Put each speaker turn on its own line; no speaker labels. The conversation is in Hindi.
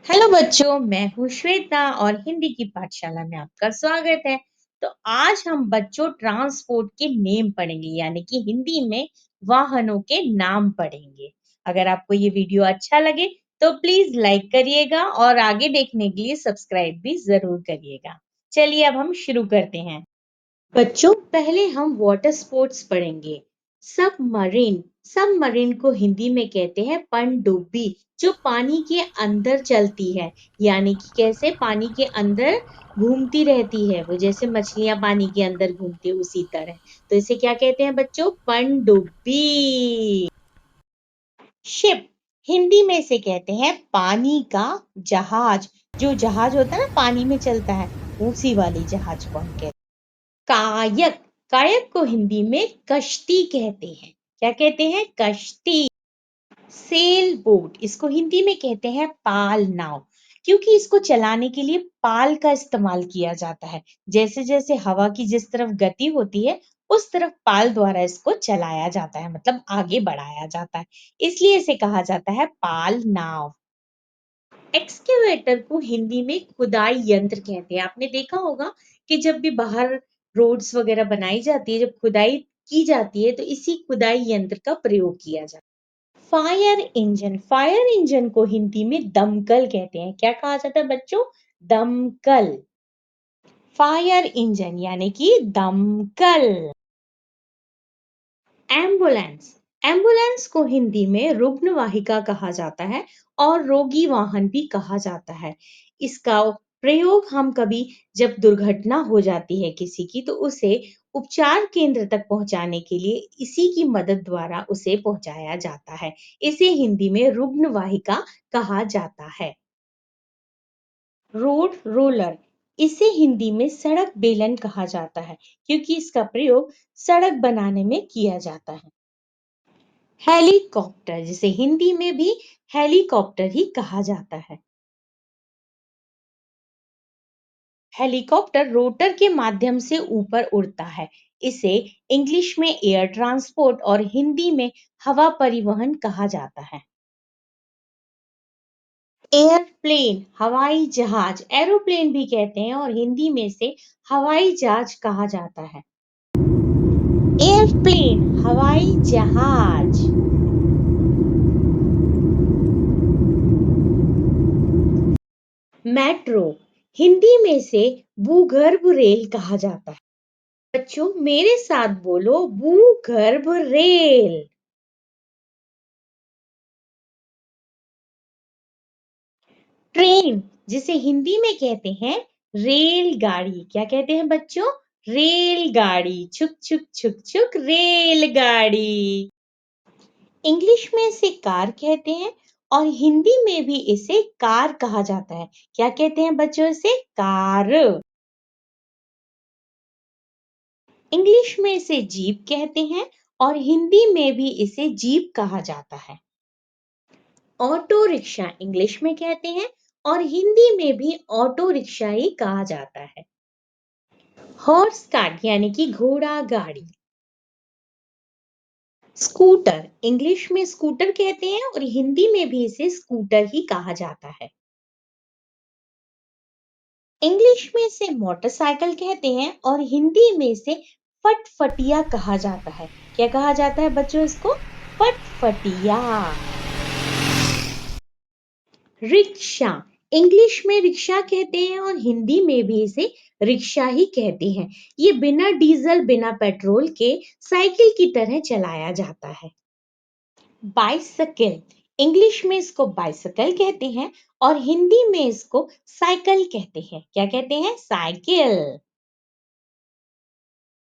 हेलो बच्चों, मैं हूँ श्वेता और हिंदी की पाठशाला में आपका स्वागत है। तो आज हम बच्चों ट्रांसपोर्ट के नेम पढ़ेंगे, यानी कि हिंदी में वाहनों के नाम पढ़ेंगे। अगर आपको ये वीडियो अच्छा लगे तो प्लीज लाइक करिएगा और आगे देखने के लिए सब्सक्राइब भी जरूर करिएगा। चलिए अब हम शुरू करते हैं। बच्चों पहले हम वाटर स्पोर्ट्स पढ़ेंगे। सबमरीन सबमरीन को हिंदी में कहते हैं पनडुब्बी, जो पानी के अंदर चलती है। यानी कि कैसे पानी के अंदर घूमती रहती है, वो जैसे मछलियां पानी के अंदर घूमती है उसी तरह। तो इसे क्या कहते हैं बच्चों? पनडुब्बी। शिप हिंदी में इसे कहते हैं पानी का जहाज। जो जहाज होता है ना पानी में चलता है, उसी वाली जहाज को हम कहते हैं कायक। कायक को हिंदी में कश्ती कहते हैं। क्या कहते हैं? कश्ती। सेल बोट इसको हिंदी में कहते हैं पाल नाव, क्योंकि इसको चलाने के लिए पाल का इस्तेमाल किया जाता है। जैसे जैसे हवा की जिस तरफ गति होती है, उस तरफ पाल द्वारा इसको चलाया जाता है, मतलब आगे बढ़ाया जाता है। इसलिए इसे कहा जाता है पाल नाव। एक्सकेवेटर को हिंदी में खुदाई यंत्र कहते हैं। आपने देखा होगा कि जब भी बाहर रोड्स वगैरह बनाई जाती है, जब खुदाई की जाती है, तो इसी खुदाई यंत्र का प्रयोग किया जाता है। फायर इंजन को हिंदी में दमकल कहते हैं। क्या कहा जाता है बच्चों? दमकल। फायर इंजन यानी कि दमकल। एम्बुलेंस एम्बुलेंस को हिंदी में रुग्ण वाहिका कहा जाता है और रोगी वाहन भी कहा जाता है। इसका प्रयोग हम कभी जब दुर्घटना हो जाती है किसी की, तो उसे उपचार केंद्र तक पहुंचाने के लिए इसी की मदद द्वारा उसे पहुंचाया जाता है। इसे हिंदी में रुग्ण वाहिका कहा जाता है। रोड रोलर इसे हिंदी में सड़क बेलन कहा जाता है, क्योंकि इसका प्रयोग सड़क बनाने में किया जाता है। हेलीकॉप्टर जिसे हिंदी में भी हेलीकॉप्टर ही कहा जाता है। हेलीकॉप्टर रोटर के माध्यम से ऊपर उड़ता है। इसे इंग्लिश में एयर ट्रांसपोर्ट और हिंदी में हवा परिवहन कहा जाता है। एयरप्लेन हवाई जहाज, एरोप्लेन भी कहते हैं और हिंदी में से हवाई जहाज कहा जाता है। एयरप्लेन हवाई जहाज। मेट्रो हिंदी में से भूगर्भ रेल कहा जाता है। बच्चों मेरे साथ बोलो, भूगर्भ रेल। ट्रेन जिसे हिंदी में कहते हैं रेलगाड़ी। क्या कहते हैं बच्चों? रेलगाड़ी। छुक छुक छुक छुक रेलगाड़ी। इंग्लिश में इसे कार कहते हैं और हिंदी में भी इसे कार कहा जाता है। क्या कहते हैं बच्चों? इसे कार। इंग्लिश में इसे जीप कहते हैं और हिंदी में भी इसे जीप कहा जाता है। ऑटो रिक्शा इंग्लिश में कहते हैं और हिंदी में भी ऑटो रिक्शा ही कहा जाता है। हॉर्स कार्ट यानी कि घोड़ा गाड़ी। स्कूटर इंग्लिश में स्कूटर कहते हैं और हिंदी में भी इसे स्कूटर ही कहा जाता है। इंग्लिश में इसे मोटरसाइकिल कहते हैं और हिंदी में इसे फटफटिया कहा जाता है। क्या कहा जाता है बच्चों इसको? फटफटिया। रिक्शा इंग्लिश में रिक्शा कहते हैं और हिंदी में भी इसे रिक्शा ही कहते हैं। ये बिना डीजल बिना पेट्रोल के साइकिल की तरह चलाया जाता है। बाइसिकल इंग्लिश में इसको बाइसिकल कहते हैं और हिंदी में इसको साइकिल कहते हैं। क्या कहते हैं? साइकिल।